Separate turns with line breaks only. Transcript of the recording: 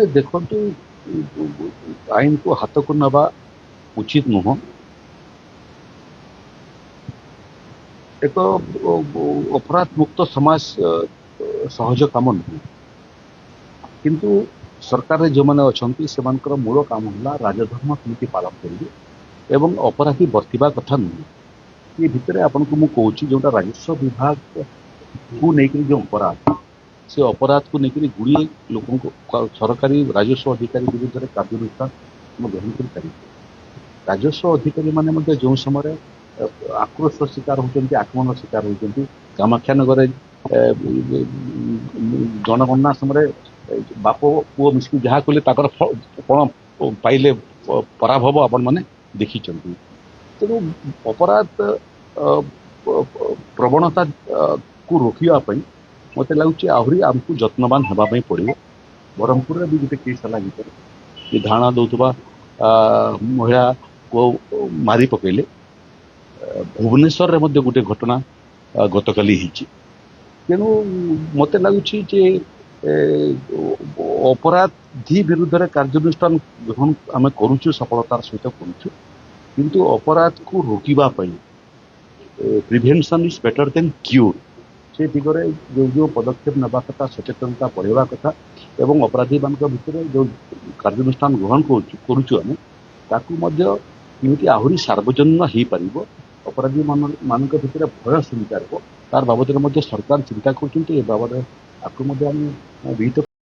देखु आईन को हाथ को नवा उचित नुह एक अपराध मुक्त समाज सहज कम नुह किंतु सरकार जो मैंने अच्छा मूल काम है राजधर्म केमी पालन करेंगे एवं अपराधी बर्तवा कथा नुह ये भितर आपन को मुझे कहूँ जोटा राजस्व विभाग को लेकर जो अपराध से अपराध को लेकर गुड़िए लोक सरकारी राजस्व अधिकारी विरुद्ध में कार्यानुष्ठान ग्रहण कर राजस्व अधिकारी मैंने जो समय आक्रोश शिकार होती आक्रमण शिकार होती कामाख्यानगर जनगणना समय बाप पुओ मिसिक जहाँ कले कौन पाइले पराभव आपण मैंने देखी तेणु अपराध प्रवणता को रोकने मत लगुच आहरी आमको जत्नवान होगापी पड़ो ब्रह्मपुर भी गोटे केस है धारणा दौथवा महिला को मारी पकेले भुवनेश्वर में गोटे घटना गतकाली तेणु मत लगुच अपराधी विरुद्ध में कार्यानुष्ठान ग्रहण आम करुचु सफलतार सहित करुचु किंतु अपराध को रोकवाई prevention is better than cure से दिगरे जो जो पदक्षेप नवा कथा सचेतनता बढ़ेवा कथा एवं अपराधी मान भितर जो कार्यानुष्ठान ग्रहण करुचु आम ताकि आहरी सार्वजनीन हो पार अपराधी मान भितर भय सृष्टि तार बाबद सरकार चिंता कर बाबद आपको विहित